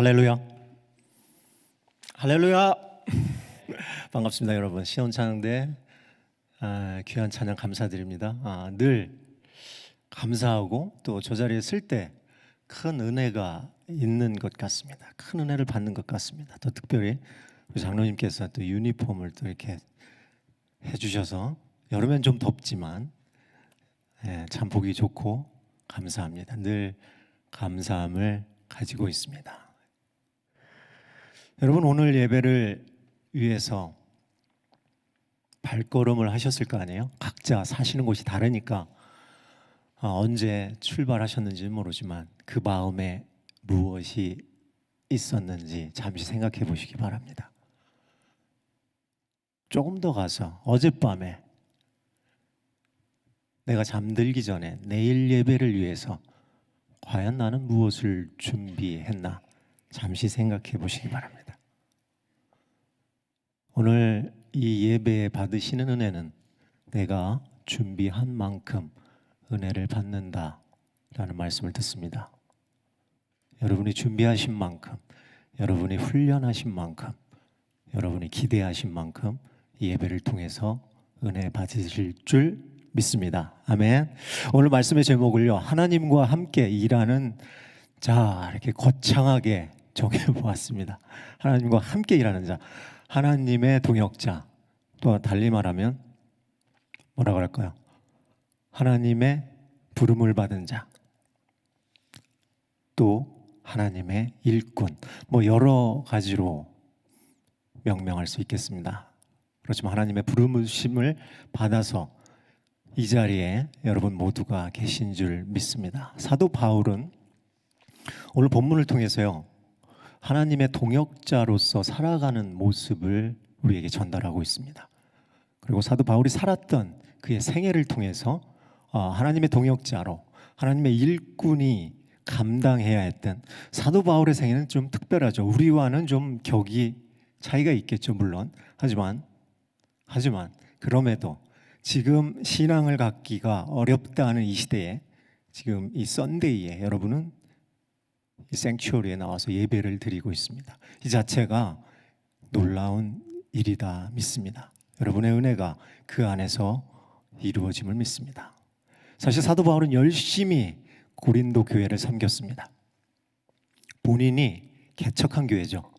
할렐루야. 할렐루야. 반갑습니다, 여러분. 시온찬양대 귀한 찬양 감사드립니다. 늘 감사하고 또 저 자리에 쓸 때 큰 은혜가 있는 것 같습니다. 큰 은혜를 받는 것 같습니다. 또 특별히 우리 장로님께서 또 유니폼을 또 이렇게 해주셔서 여름엔 좀 덥지만 참 보기 좋고 감사합니다. 늘 감사함을 가지고 있습니다. 여러분, 오늘 예배를 위해서 발걸음을 하셨을 거 아니에요? 각자 사시는 곳이 다르니까 언제 출발하셨는지는 모르지만 그 마음에 무엇이 있었는지 잠시 생각해 보시기 바랍니다. 조금 더 가서 어젯밤에 내가 잠들기 전에 내일 예배를 위해서 과연 나는 무엇을 준비했나 잠시 생각해 보시기 바랍니다. 오늘 이 예배 받으시는 은혜는 내가 준비한 만큼 은혜를 받는다라는 말씀을 듣습니다. 여러분이 준비하신 만큼, 여러분이 훈련하신 만큼, 여러분이 기대하신 만큼 이 예배를 통해서 은혜 받으실 줄 믿습니다. 아멘. 오늘 말씀의 제목을요, 하나님과 함께 일하는 자, 이렇게 거창하게 정해보았습니다. 하나님과 함께 일하는 자, 하나님의 동역자, 또 달리 말하면 뭐라 그럴까요? 하나님의 부름을 받은 자, 또 하나님의 일꾼, 뭐 여러 가지로 명명할 수 있겠습니다. 그렇지만 하나님의 부르심을 받아서 이 자리에 여러분 모두가 계신 줄 믿습니다. 사도 바울은 오늘 본문을 통해서요, 하나님의 동역자로서 살아가는 모습을 우리에게 전달하고 있습니다. 그리고 사도 바울이 살았던 그의 생애를 통해서 하나님의 동역자로, 하나님의 일꾼이 감당해야 했던 사도 바울의 생애는 좀 특별하죠. 우리와는 좀 격이 차이가 있겠죠, 물론. 하지만 그럼에도 지금 신앙을 갖기가 어렵다는 이 시대에, 지금 이 썬데이에 여러분은 이 생츄어리에 나와서 예배를 드리고 있습니다. 이 자체가 놀라운 일이다 믿습니다. 여러분의 은혜가 그 안에서 이루어짐을 믿습니다. 사실 사도 바울은 열심히 고린도 교회를 섬겼습니다. 본인이 개척한 교회죠.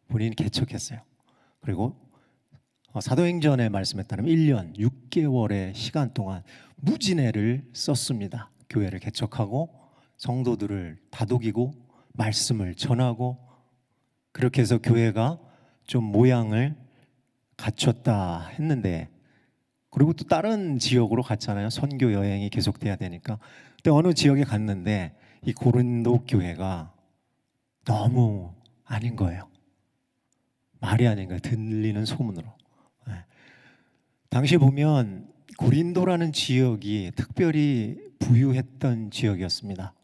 본인이 개척했어요. 그리고 사도행전에 말씀에 따르면 1년 6개월의 시간 동안 무진애를 썼습니다. 교회를 개척하고 성도들을 다독이고 말씀을 전하고, 그렇게 해서 교회가 좀 모양을 갖췄다 했는데, 그리고 또 다른 지역으로 갔잖아요. 선교 여행이 계속돼야 되니까. 근데 어느 지역에 갔는데 이 고린도 교회가 너무 아닌 거예요. 말이 아닌 거예요. 들리는 소문으로. 당시에 보면 고린도라는 지역이 특별히 부유했던 지역이었습니다.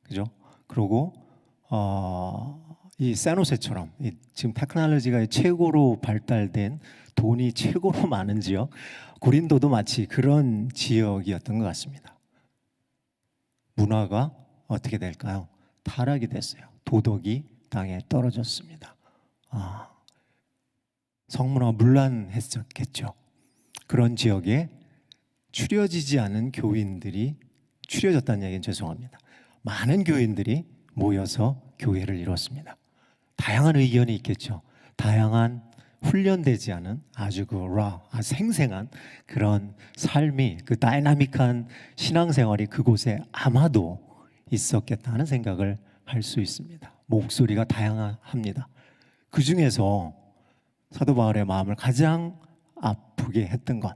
그죠? 그리고 이 세노세처럼 지금 테크놀로지가 최고로 발달된, 돈이 최고로 많은 지역, 고린도도 마치 그런 지역이었던 것 같습니다. 문화가 어떻게 될까요? 타락이 됐어요. 도덕이 땅에 떨어졌습니다. 성문화가 문란했었겠죠. 그런 지역에 추려지지 않은 교인들이, 추려졌다는 얘기는 죄송합니다. 많은 교인들이 모여서 교회를 이뤘습니다. 다양한 의견이 있겠죠. 다양한 훈련되지 않은 아주 생생한 그런 삶이, 그 다이나믹한 신앙생활이 그곳에 아마도 있었겠다는 생각을 할 수 있습니다. 목소리가 다양합니다. 그 중에서 사도 바울의 마음을 가장 아프게 했던 것,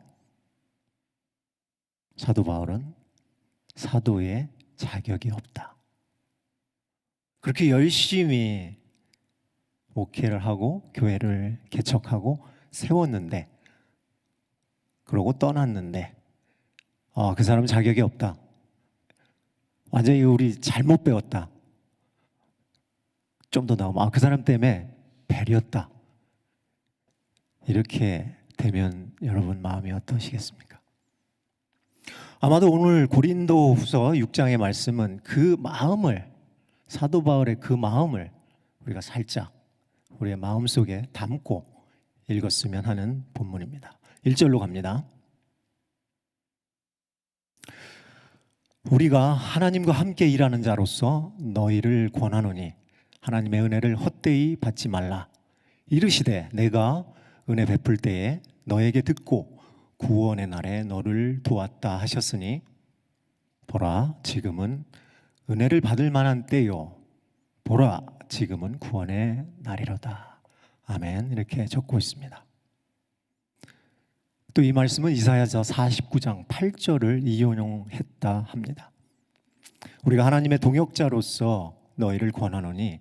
사도 바울은 사도의 자격이 없다. 그렇게 열심히 목회를 하고 교회를 개척하고 세웠는데, 그러고 떠났는데 그 사람은 자격이 없다. 완전히 우리 잘못 배웠다. 좀 더 나오면 그 사람 때문에 배렸다. 이렇게 되면 여러분 마음이 어떠시겠습니까? 아마도 오늘 고린도후서 6장의 말씀은 그 마음을, 사도 바울의 그 마음을 우리가 살짝 우리의 마음속에 담고 읽었으면 하는 본문입니다. 1절로 갑니다. 우리가 하나님과 함께 일하는 자로서 너희를 권하노니 하나님의 은혜를 헛되이 받지 말라. 이르시되 내가 은혜 베풀 때에 너에게 듣고 구원의 날에 너를 도왔다 하셨으니 보라 지금은 은혜를 받을 만한 때요 보라 지금은 구원의 날이로다. 아멘. 이렇게 적고 있습니다. 또 이 말씀은 이사야서 49장 8절을 인용했다 합니다. 우리가 하나님의 동역자로서 너희를 권하노니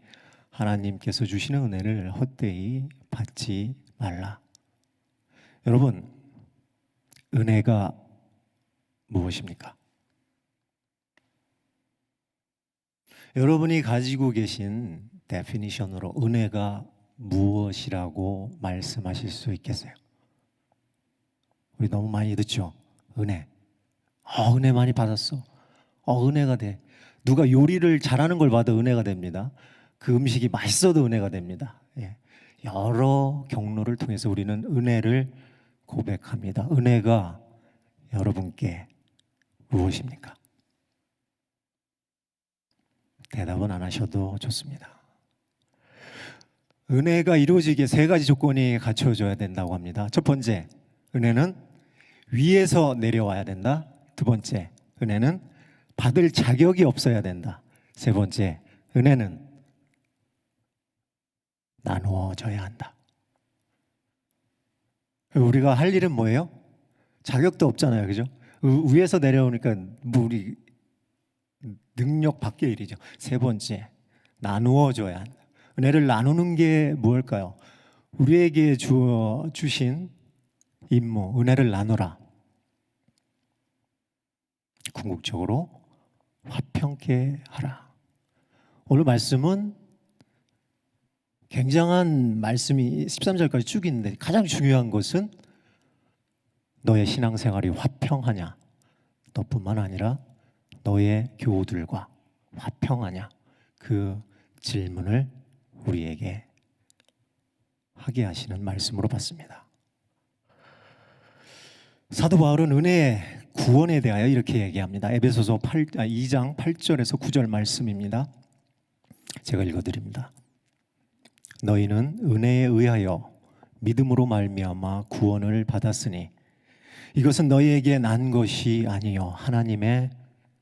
하나님께서 주시는 은혜를 헛되이 받지 말라. 여러분, 은혜가 무엇입니까? 여러분이 가지고 계신 데피니션으로 은혜가 무엇이라고 말씀하실 수 있겠어요? 우리 너무 많이 듣죠? 은혜. 은혜 많이 받았어. 은혜가 돼. 누가 요리를 잘하는 걸 봐도 은혜가 됩니다. 그 음식이 맛있어도 은혜가 됩니다. 예. 여러 경로를 통해서 우리는 은혜를 고백합니다. 은혜가 여러분께 무엇입니까? 대답은 안 하셔도 좋습니다. 은혜가 이루어지기에 세 가지 조건이 갖춰져야 된다고 합니다. 첫 번째, 은혜는 위에서 내려와야 된다. 두 번째, 은혜는 받을 자격이 없어야 된다. 세 번째, 은혜는 나누어져야 한다. 우리가 할 일은 뭐예요? 자격도 없잖아요, 그죠? 위에서 내려오니까 우리 능력 밖의 일이죠. 세 번째, 나누어져야 한다. 은혜를 나누는 게 무엇일까요? 우리에게 주신 임무, 은혜를 나누라. 궁극적으로 화평케 하라. 오늘 말씀은 굉장한 말씀이 13절까지 쭉 있는데 가장 중요한 것은 너의 신앙생활이 화평하냐, 너뿐만 아니라 너의 교우들과 화평하냐, 그 질문을 우리에게 하게 하시는 말씀으로 봤습니다. 사도 바울은 은혜의 구원에 대하여 이렇게 얘기합니다. 에베소서 2장 8절에서 9절 말씀입니다. 제가 읽어드립니다. 너희는 은혜에 의하여 믿음으로 말미암아 구원을 받았으니 이것은 너희에게 난 것이 아니요 하나님의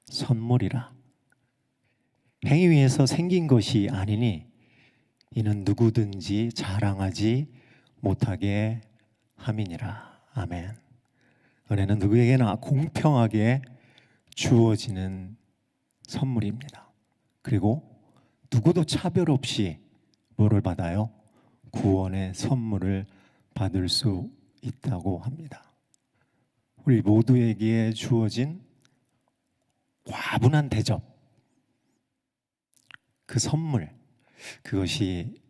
선물이라. 행위 위에서 생긴 것이 아니니 이는 누구든지 자랑하지 못하게 함이니라. 아멘. 은혜는 누구에게나 공평하게 주어지는 선물입니다. 그리고 누구도 차별 없이 뭐를 받아요? 구원의 선물을 받을 수 있다고 합니다. 우리 모두에게 주어진 과분한 대접, 그 선물, 그것이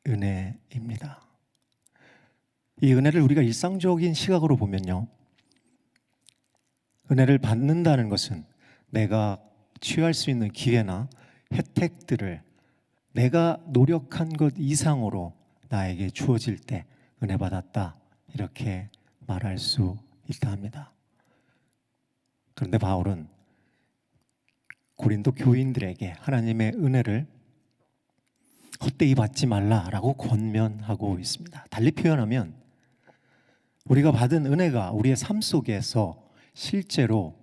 은혜입니다. 이 은혜를 우리가 일상적인 시각으로 보면요, 은혜를 받는다는 것은 내가 취할 수 있는 기회나 혜택들을 내가 노력한 것 이상으로 나에게 주어질 때 은혜 받았다, 이렇게 말할 수 있다 합니다. 그런데 바울은 고린도 교인들에게 하나님의 은혜를 헛되이 받지 말라라고 권면하고 있습니다. 달리 표현하면 우리가 받은 은혜가 우리의 삶 속에서 실제로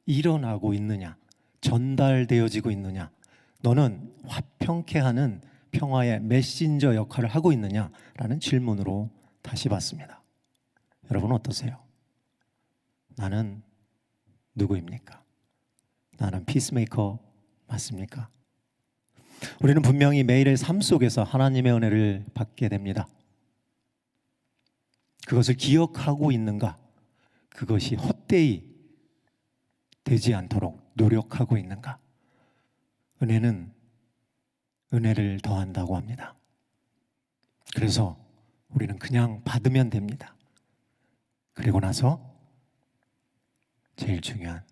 일어나고 있느냐, 전달되어지고 있느냐, 너는 화평케 하는 평화의 메신저 역할을 하고 있느냐라는 질문으로 다시 받습니다. 여러분 어떠세요? 나는 누구입니까? 나는 피스메이커 맞습니까? 우리는 분명히 매일의 삶 속에서 하나님의 은혜를 받게 됩니다. 그것을 기억하고 있는가? 그것이 헛되이 되지 않도록 노력하고 있는가? 은혜는 은혜를 더한다고 합니다. 그래서 우리는 그냥 받으면 됩니다. 그리고 나서 제일 중요한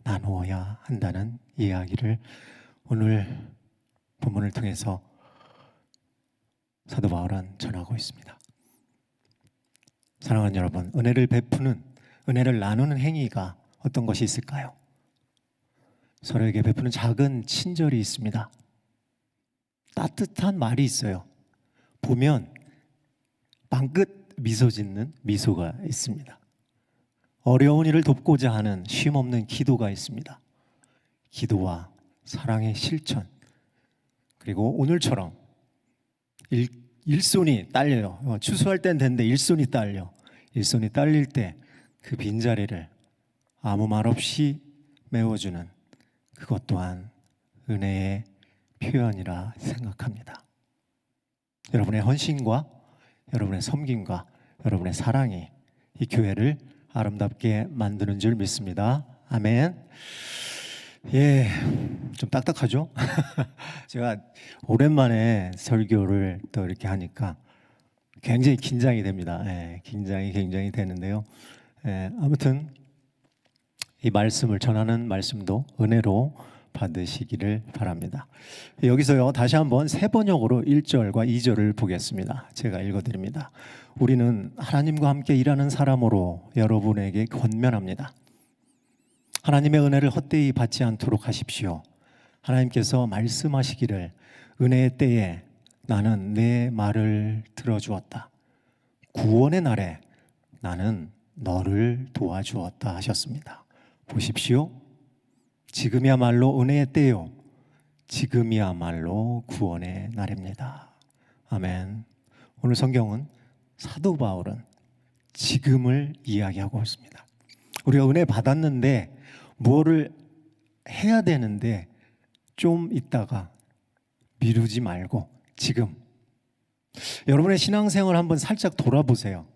나누어야 한다는 이야기를 오늘 본문을 통해서 사도 바울은 전하고 있습니다. 사랑하는 여러분, 은혜를 베푸는, 은혜를 나누는 행위가 어떤 것이 있을까요? 서로에게 베푸는 작은 친절이 있습니다. 따뜻한 말이 있어요. 보면 방긋 미소 짓는 미소가 있습니다. 어려운 일을 돕고자 하는 쉼없는 기도가 있습니다. 기도와 사랑의 실천, 그리고 오늘처럼 일손이 딸려요. 추수할 땐 됐는데 일손이 딸려. 일손이 딸릴 때 그 빈자리를 아무 말 없이 메워주는 그것 또한 은혜의 표현이라 생각합니다. 여러분의 헌신과 여러분의 섬김과 여러분의 사랑이 이 교회를 아름답게 만드는 줄 믿습니다. 아멘. 예, 좀 딱딱하죠? 제가 오랜만에 설교를 또 이렇게 하니까 굉장히 긴장이 됩니다. 예, 굉장히 되는데요. 예, 아무튼 이 말씀을 전하는 말씀도 은혜로 받으시기를 바랍니다. 여기서요, 다시 한번 세 번역으로 1절과 2절을 보겠습니다. 제가 읽어드립니다. 우리는 하나님과 함께 일하는 사람으로 여러분에게 권면합니다. 하나님의 은혜를 헛되이 받지 않도록 하십시오. 하나님께서 말씀하시기를 은혜의 때에 나는 내 말을 들어주었다. 구원의 날에 나는 너를 도와주었다 하셨습니다. 보십시오. 지금이야말로 은혜의 때요. 지금이야말로 구원의 날입니다. 아멘. 오늘 성경은 사도 바울은 지금을 이야기하고 있습니다. 우리가 은혜 받았는데 뭐를 해야 되는데 좀 있다가 미루지 말고 지금. 여러분의 신앙생활 한번 살짝 돌아보세요.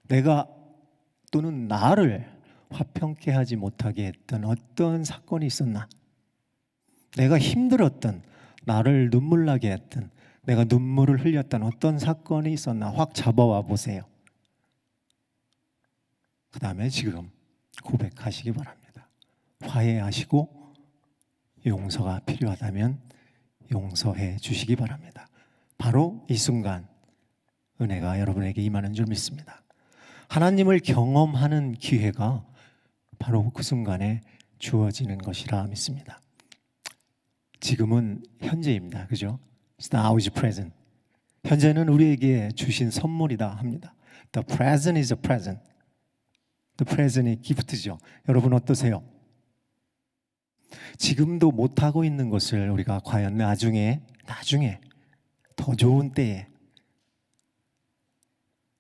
내가 또는 나를 화평케 하지 못하게 했던 어떤 사건이 있었나? 내가 힘들었던, 나를 눈물 나게 했던, 내가 눈물을 흘렸던 어떤 사건이 있었나? 확 잡아와 보세요. 그 다음에 지금 고백하시기 바랍니다. 화해하시고 용서가 필요하다면 용서해 주시기 바랍니다. 바로 이 순간 은혜가 여러분에게 임하는 줄 믿습니다. 하나님을 경험하는 기회가 바로 그 순간에 주어지는 것이라 믿습니다. 지금은 현재입니다. 그죠? Now is present. 현재는 우리에게 주신 선물이다 합니다. The present is a present. The present이 기프트죠. 여러분 어떠세요? 지금도 못하고 있는 것을 우리가 과연 나중에 더 좋은 때에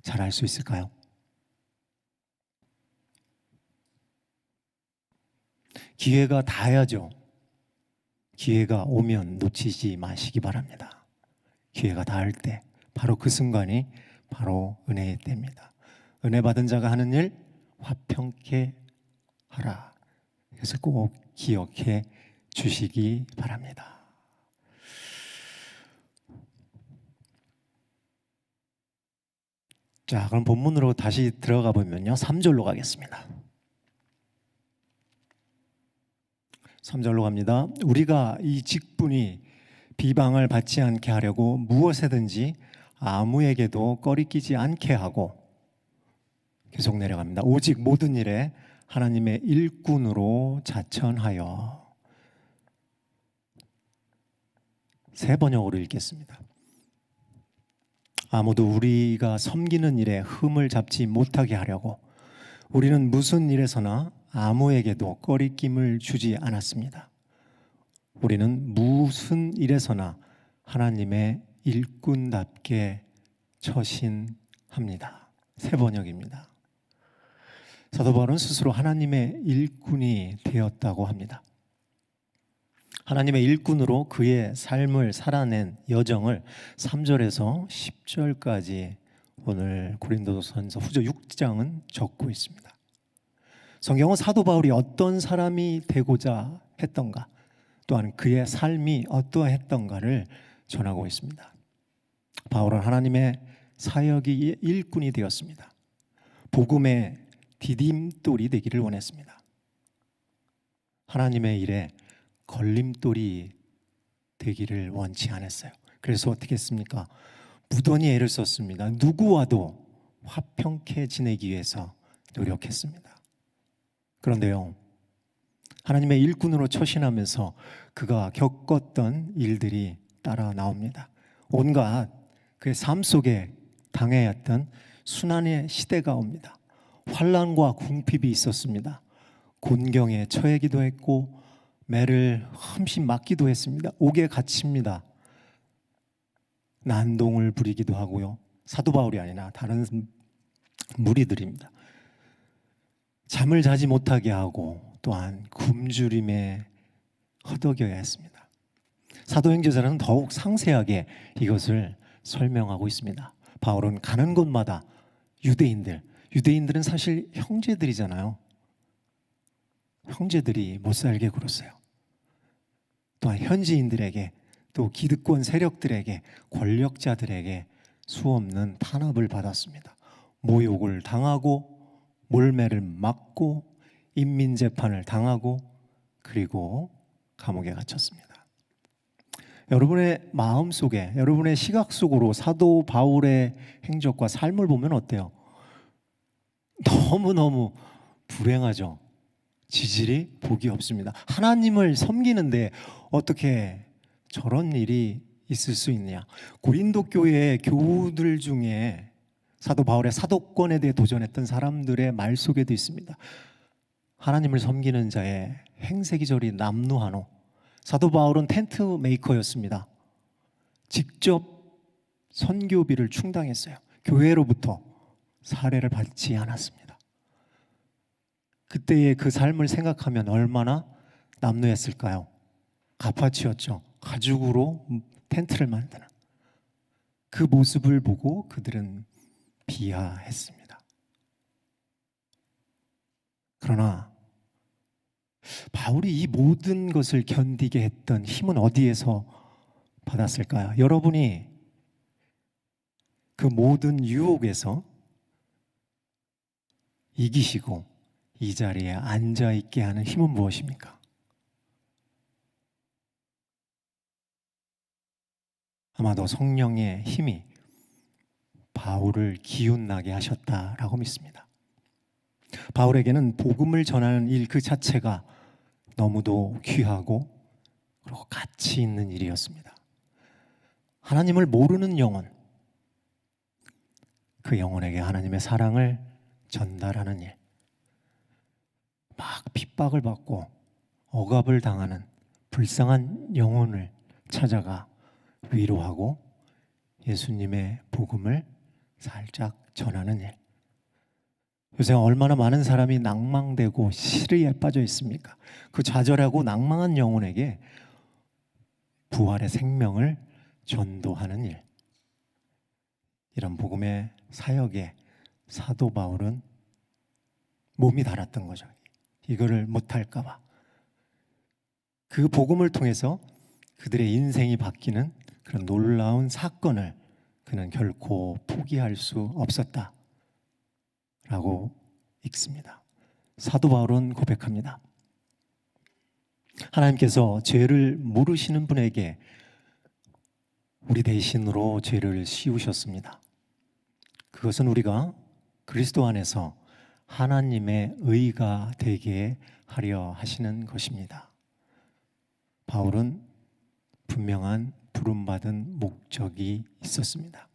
잘할 수 있을까요? 기회가 닿아야죠. 기회가 오면 놓치지 마시기 바랍니다. 기회가 닿을 때 바로 그 순간이 바로 은혜의 때입니다. 은혜 받은 자가 하는 일 화평케 하라. 그래서 꼭 기억해 주시기 바랍니다. 자, 그럼 본문으로 다시 들어가 보면요. 3절로 가겠습니다. 3절로 갑니다. 우리가 이 직분이 비방을 받지 않게 하려고 무엇에든지 아무에게도 꺼리끼지 않게 하고, 계속 내려갑니다. 오직 모든 일에 하나님의 일꾼으로 자천하여. 세 번역으로 읽겠습니다. 아무도 우리가 섬기는 일에 흠을 잡지 못하게 하려고 우리는 무슨 일에서나 아무에게도 꺼리낌을 주지 않았습니다. 우리는 무슨 일에서나 하나님의 일꾼답게 처신합니다. 세 번역입니다. 사도 바울은 스스로 하나님의 일꾼이 되었다고 합니다. 하나님의 일꾼으로 그의 삶을 살아낸 여정을 3절에서 10절까지 오늘 고린도전서 후서 6장은 적고 있습니다. 성경은 사도 바울이 어떤 사람이 되고자 했던가, 또한 그의 삶이 어떠했던가를 전하고 있습니다. 바울은 하나님의 사역의 일꾼이 되었습니다. 복음의 디딤돌이 되기를 원했습니다. 하나님의 일에 걸림돌이 되기를 원치 않았어요. 그래서 어떻게 했습니까? 무던히 애를 썼습니다. 누구와도 화평케 지내기 위해서 노력했습니다. 그런데요, 하나님의 일꾼으로 처신하면서 그가 겪었던 일들이 따라 나옵니다. 온갖 그의 삶 속에 당해야 했던 순환의 시대가 옵니다. 환난과 궁핍이 있었습니다. 곤경에 처하기도 했고 매를 흠씬 맞기도 했습니다. 옥에 갇힙니다. 난동을 부리기도 하고요. 사도 바울이 아니라 다른 무리들입니다. 잠을 자지 못하게 하고 또한 굶주림에 허덕여야 했습니다. 사도행전에는 더욱 상세하게 이것을 설명하고 있습니다. 바울은 가는 곳마다 유대인들은 사실 형제들이잖아요. 형제들이 못 살게 굴었어요. 또한 현지인들에게, 또 기득권 세력들에게, 권력자들에게 수없는 탄압을 받았습니다. 모욕을 당하고 몰매를 맞고 인민재판을 당하고 그리고 감옥에 갇혔습니다. 여러분의 마음 속에, 여러분의 시각 속으로 사도 바울의 행적과 삶을 보면 어때요? 너무너무 불행하죠. 지질이 복이 없습니다. 하나님을 섬기는데 어떻게 저런 일이 있을 수 있느냐? 고린도 교회의 교우들 중에 사도 바울의 사도권에 대해 도전했던 사람들의 말 속에도 있습니다. 하나님을 섬기는 자의 행색이 저리 남루하노. 사도 바울은 텐트 메이커였습니다. 직접 선교비를 충당했어요. 교회로부터 사례를 받지 않았습니다. 그때의 그 삶을 생각하면 얼마나 남루했을까요? 갚아치웠죠. 가죽으로 텐트를 만드는 그 모습을 보고 그들은 비하했습니다. 그러나 바울이 이 모든 것을 견디게 했던 힘은 어디에서 받았을까요? 여러분이 그 모든 유혹에서 이기시고 이 자리에 앉아 있게 하는 힘은 무엇입니까? 아마도 성령의 힘이 바울을 기운나게 하셨다라고 믿습니다. 바울에게는 복음을 전하는 일 그 자체가 너무도 귀하고 그리고 가치 있는 일이었습니다. 하나님을 모르는 영혼, 그 영혼에게 하나님의 사랑을 전달하는 일, 막 핍박을 받고 억압을 당하는 불쌍한 영혼을 찾아가 위로하고 예수님의 복음을 살짝 전하는 일. 요새 얼마나 많은 사람이 낭망되고 시리에 빠져 있습니까? 그 좌절하고 낭망한 영혼에게 부활의 생명을 전도하는 일. 이런 복음의 사역에 사도 바울은 몸이 달았던 거죠. 이거를 못할까 봐. 그 복음을 통해서 그들의 인생이 바뀌는 그런 놀라운 사건을 그는 결코 포기할 수 없었다 라고 읽습니다. 사도 바울은 고백합니다. 하나님께서 죄를 모르시는 분에게 우리 대신으로 죄를 씌우셨습니다. 그것은 우리가 그리스도 안에서 하나님의 의가 되게 하려 하시는 것입니다. 바울은 분명한 부름받은 목적이 있었습니다.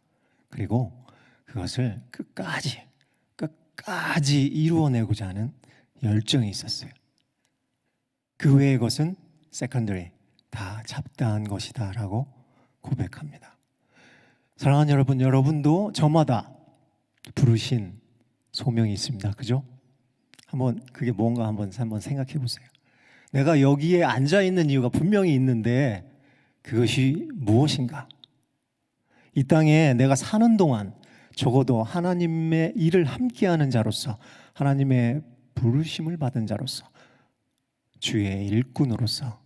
그리고 그것을 끝까지 이루어내고자 하는 열정이 있었어요. 그 외의 것은 secondary, 다 잡다한 것이다 라고 고백합니다. 사랑하는 여러분, 여러분도 저마다 부르신 소명이 있습니다. 그죠? 한번 그게 뭔가 한번 생각해 보세요. 내가 여기에 앉아 있는 이유가 분명히 있는데 그것이 무엇인가? 이 땅에 내가 사는 동안 적어도 하나님의 일을 함께하는 자로서, 하나님의 부르심을 받은 자로서, 주의 일꾼으로서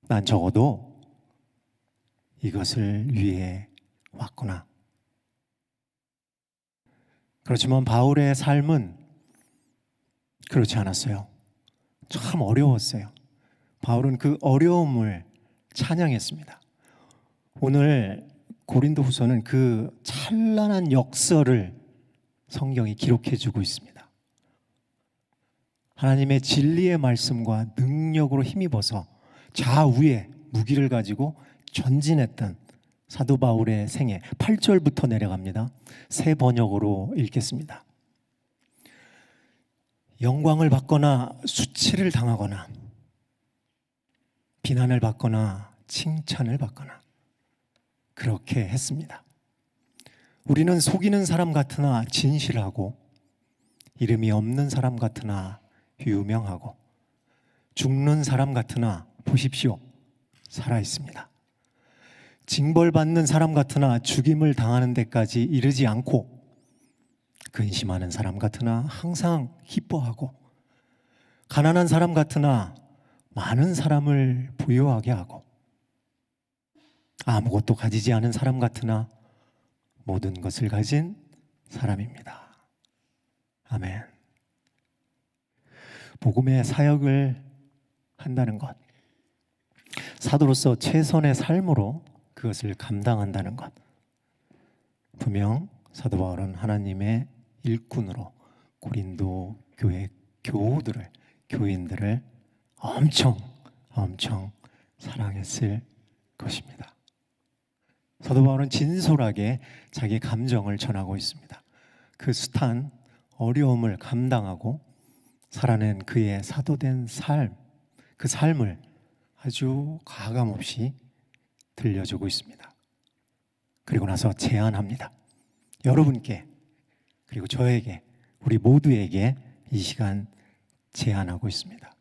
난 적어도 이것을 위해 왔구나. 그렇지만 바울의 삶은 그렇지 않았어요. 참 어려웠어요. 바울은 그 어려움을 찬양했습니다. 오늘 고린도후서는 그 찬란한 역설을 성경이 기록해 주고 있습니다. 하나님의 진리의 말씀과 능력으로 힘입어서 좌우에 무기를 가지고 전진했던 사도 바울의 생애 8절부터 내려갑니다. 새 번역으로 읽겠습니다. 영광을 받거나 수치를 당하거나 비난을 받거나 칭찬을 받거나 그렇게 했습니다. 우리는 속이는 사람 같으나 진실하고 이름이 없는 사람 같으나 유명하고 죽는 사람 같으나 보십시오 살아 있습니다. 징벌받는 사람 같으나 죽임을 당하는 데까지 이르지 않고 근심하는 사람 같으나 항상 기뻐하고 가난한 사람 같으나 많은 사람을 부유하게 하고 아무것도 가지지 않은 사람 같으나 모든 것을 가진 사람입니다. 아멘. 복음의 사역을 한다는 것, 사도로서 최선의 삶으로 그것을 감당한다는 것, 분명 사도 바울은 하나님의 일꾼으로 고린도 교회 교우들을, 교인들을 엄청 사랑했을 것입니다. 사도 바울은 진솔하게 자기 감정을 전하고 있습니다. 그 숱한 어려움을 감당하고 살아낸 그의 사도된 삶, 그 삶을 아주 가감없이 들려주고 있습니다. 그리고 나서 제안합니다. 여러분께 그리고 저에게 우리 모두에게 이 시간 제안하고 있습니다.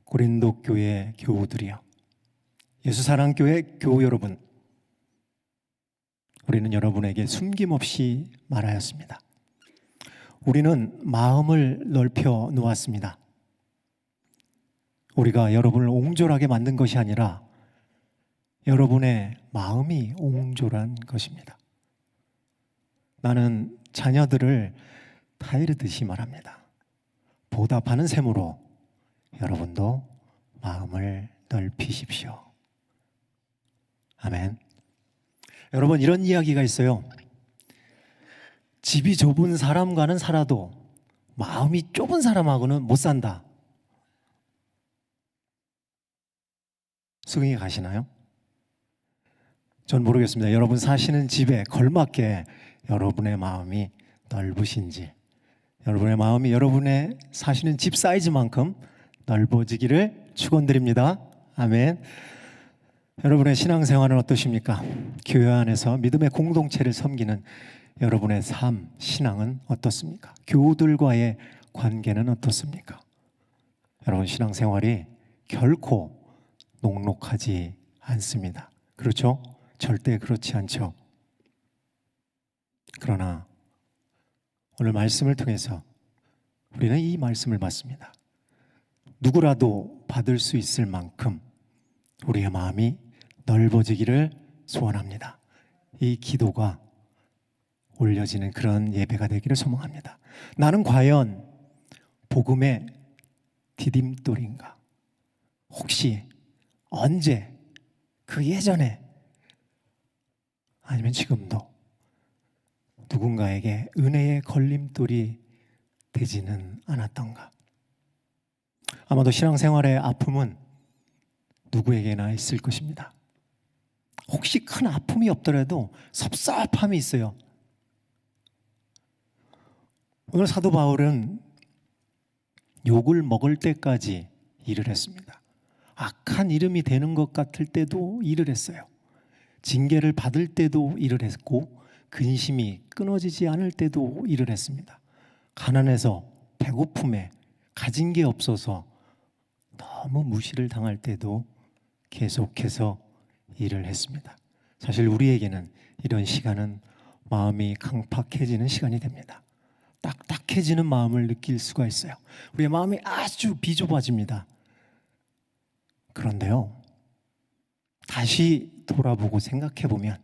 고린도 교회 교우들이여, 예수사랑교회 교우 여러분, 우리는 여러분에게 숨김없이 말하였습니다. 우리는 마음을 넓혀 놓았습니다. 우리가 여러분을 옹졸하게 만든 것이 아니라 여러분의 마음이 옹졸한 것입니다. 나는 자녀들을 타이르듯이 말합니다. 보답하는 셈으로 여러분도 마음을 넓히십시오. 아멘. 여러분, 이런 이야기가 있어요. 집이 좁은 사람과는 살아도 마음이 좁은 사람하고는 못 산다. 수긍이 가시나요? 전 모르겠습니다. 여러분 사시는 집에 걸맞게 여러분의 마음이 넓으신지, 여러분의 마음이 여러분의 사시는 집 사이즈만큼 넓어지기를 축원드립니다. 아멘. 여러분의 신앙생활은 어떠십니까? 교회 안에서 믿음의 공동체를 섬기는 여러분의 삶, 신앙은 어떻습니까? 교우들과의 관계는 어떻습니까? 여러분 신앙생활이 결코 녹록하지 않습니다. 그렇죠? 절대 그렇지 않죠. 그러나 오늘 말씀을 통해서 우리는 이 말씀을 받습니다. 누구라도 받을 수 있을 만큼 우리의 마음이 넓어지기를 소원합니다. 이 기도가 올려지는 그런 예배가 되기를 소망합니다. 나는 과연 복음의 디딤돌인가? 혹시 언제, 그 예전에 아니면 지금도 누군가에게 은혜의 걸림돌이 되지는 않았던가? 아마도 신앙생활의 아픔은 누구에게나 있을 것입니다. 혹시 큰 아픔이 없더라도 섭섭함이 있어요. 오늘 사도 바울은 욕을 먹을 때까지 일을 했습니다. 악한 이름이 되는 것 같을 때도 일을 했어요. 징계를 받을 때도 일을 했고 근심이 끊어지지 않을 때도 일을 했습니다. 가난해서 배고픔에 가진 게 없어서 너무 무시를 당할 때도 계속해서 일을 했습니다. 사실 우리에게는 이런 시간은 마음이 강팍해지는 시간이 됩니다. 딱딱해지는 마음을 느낄 수가 있어요. 우리의 마음이 아주 비좁아집니다. 그런데요, 다시 돌아보고 생각해 보면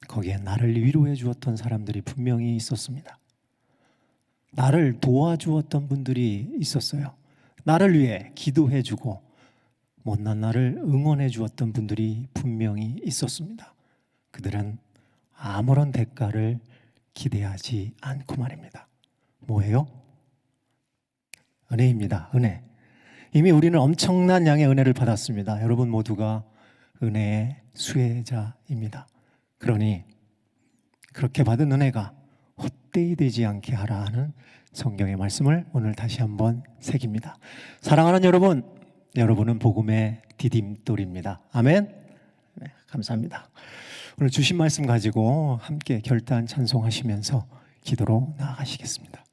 거기에 나를 위로해 주었던 사람들이 분명히 있었습니다. 나를 도와주었던 분들이 있었어요. 나를 위해 기도해 주고 못난 나를 응원해 주었던 분들이 분명히 있었습니다. 그들은 아무런 대가를 기대하지 않고 말입니다. 뭐예요? 은혜입니다. 은혜. 이미 우리는 엄청난 양의 은혜를 받았습니다. 여러분 모두가 은혜의 수혜자입니다. 그러니 그렇게 받은 은혜가 헛되이 되지 않게 하라 하는 성경의 말씀을 오늘 다시 한번 새깁니다. 사랑하는 여러분, 여러분은 복음의 디딤돌입니다. 아멘. 네, 감사합니다. 오늘 주신 말씀 가지고 함께 결단 찬송하시면서 기도로 나아가시겠습니다.